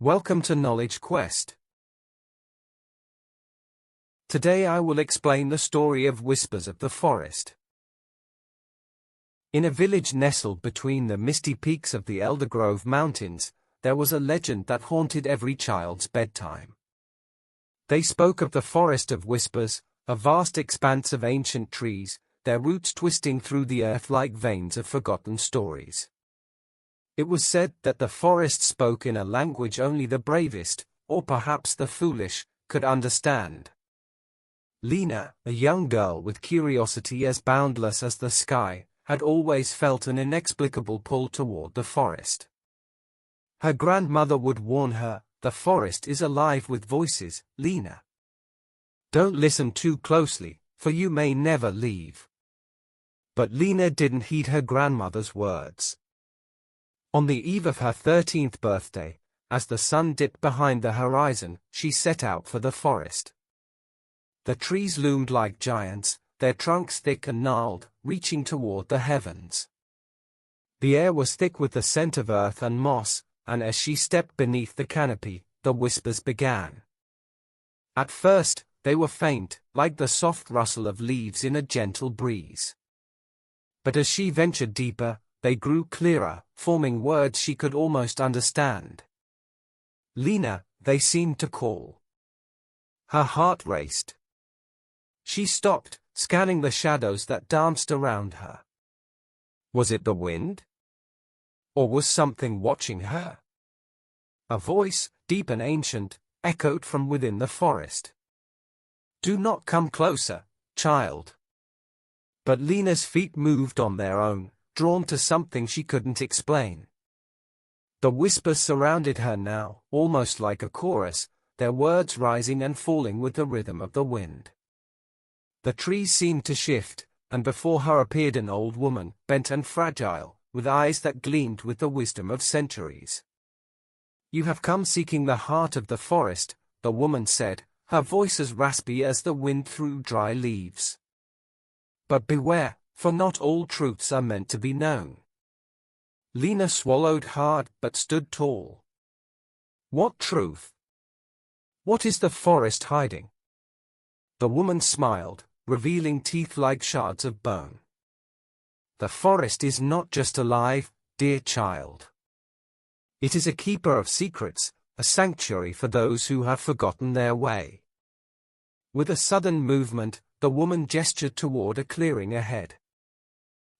Welcome to Knowledge Quest. Today I will explain the story of Whispers of the Forest. In a village nestled between the misty peaks of the Eldergrove Mountains, there was a legend that haunted every child's bedtime. They spoke of the Forest of Whispers, a vast expanse of ancient trees, their roots twisting through the earth like veins of forgotten stories. It was said that the forest spoke in a language only the bravest, or perhaps the foolish, could understand. Lina, a young girl with curiosity as boundless as the sky, had always felt an inexplicable pull toward the forest. Her grandmother would warn her, "The forest is alive with voices, Lina. Don't listen too closely, for you may never leave." But Lina didn't heed her grandmother's words. On the eve of her 13th birthday, as the sun dipped behind the horizon, she set out for the forest. The trees loomed like giants, their trunks thick and gnarled, reaching toward the heavens. The air was thick with the scent of earth and moss, and as she stepped beneath the canopy, the whispers began. At first, they were faint, like the soft rustle of leaves in a gentle breeze. But as she ventured deeper, they grew clearer, forming words she could almost understand. "Lina," they seemed to call. Her heart raced. She stopped, scanning the shadows that danced around her. Was it the wind? Or was something watching her? A voice, deep and ancient, echoed from within the forest. "Do not come closer, child." But Lina's feet moved on their own, drawn to something she couldn't explain. The whispers surrounded her now, almost like a chorus, their words rising and falling with the rhythm of the wind. The trees seemed to shift, and before her appeared an old woman, bent and fragile, with eyes that gleamed with the wisdom of centuries. "You have come seeking the heart of the forest," the woman said, her voice as raspy as the wind through dry leaves. "But beware, for not all truths are meant to be known." Lina swallowed hard but stood tall. "What truth? What is the forest hiding?" The woman smiled, revealing teeth like shards of bone. "The forest is not just alive, dear child. It is a keeper of secrets, a sanctuary for those who have forgotten their way." With a sudden movement, the woman gestured toward a clearing ahead.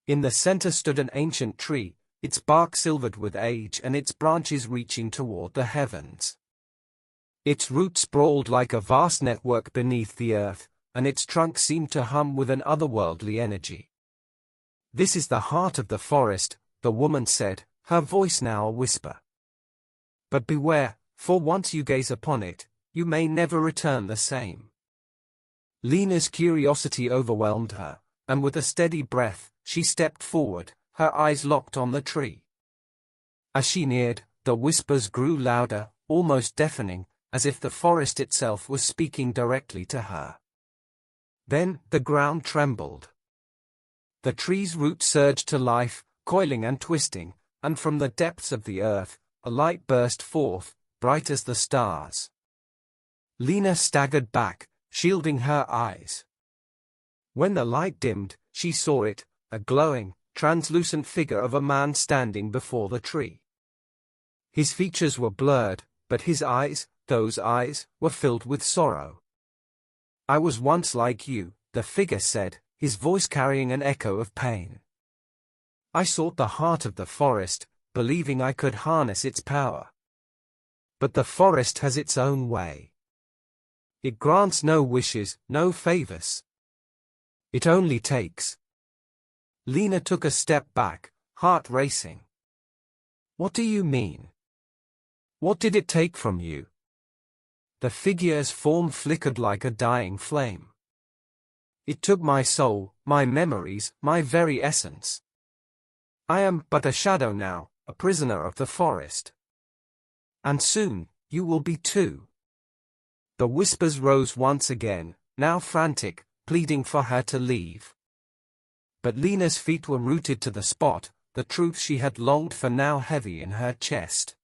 In the center stood an ancient tree, its bark silvered with age and its branches reaching toward the heavens. Its roots sprawled like a vast network beneath the earth, and its trunk seemed to hum with an otherworldly energy. "This is the heart of the forest," the woman said, her voice now a whisper. "But beware, for once you gaze upon it, you may never return the same." Lina's curiosity overwhelmed her, and with a steady breath, she stepped forward, her eyes locked on the tree. As she neared, the whispers grew louder, almost deafening, as if the forest itself was speaking directly to her. Then, the ground trembled. The tree's roots surged to life, coiling and twisting, and from the depths of the earth, a light burst forth, bright as the stars. Lina staggered back, shielding her eyes. When the light dimmed, she saw it, a glowing, translucent figure of a man standing before the tree. His features were blurred, but his eyes, those eyes, were filled with sorrow. "I was once like you," the figure said, his voice carrying an echo of pain. "I sought the heart of the forest, believing I could harness its power. But the forest has its own way. It grants no wishes, no favors. It only takes." Lina took a step back, heart racing. "What do you mean? What did it take from you?" The figure's form flickered like a dying flame. "It took my soul, my memories, my very essence. I am but a shadow now, a prisoner of the forest. And soon, you will be too." The whispers rose once again, now frantic, pleading for her to leave. But Lina's feet were rooted to the spot, the truth she had longed for now heavy in her chest.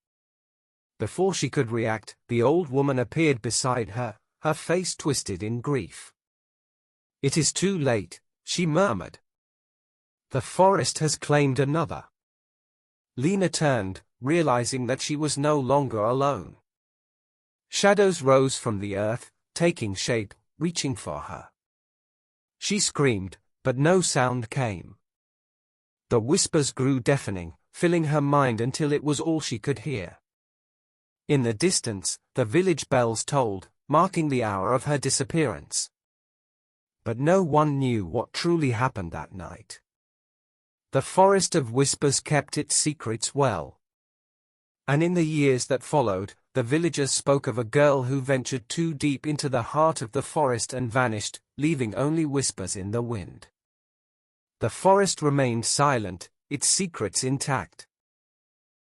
Before she could react, the old woman appeared beside her, her face twisted in grief. "It is too late," she murmured. "The forest has claimed another." Lina turned, realizing that she was no longer alone. Shadows rose from the earth, taking shape, reaching for her. She screamed, but no sound came. The whispers grew deafening, filling her mind until it was all she could hear. In the distance, the village bells tolled, marking the hour of her disappearance. But no one knew what truly happened that night. The Forest of Whispers kept its secrets well. And in the years that followed, the villagers spoke of a girl who ventured too deep into the heart of the forest and vanished, leaving only whispers in the wind. The forest remained silent, its secrets intact.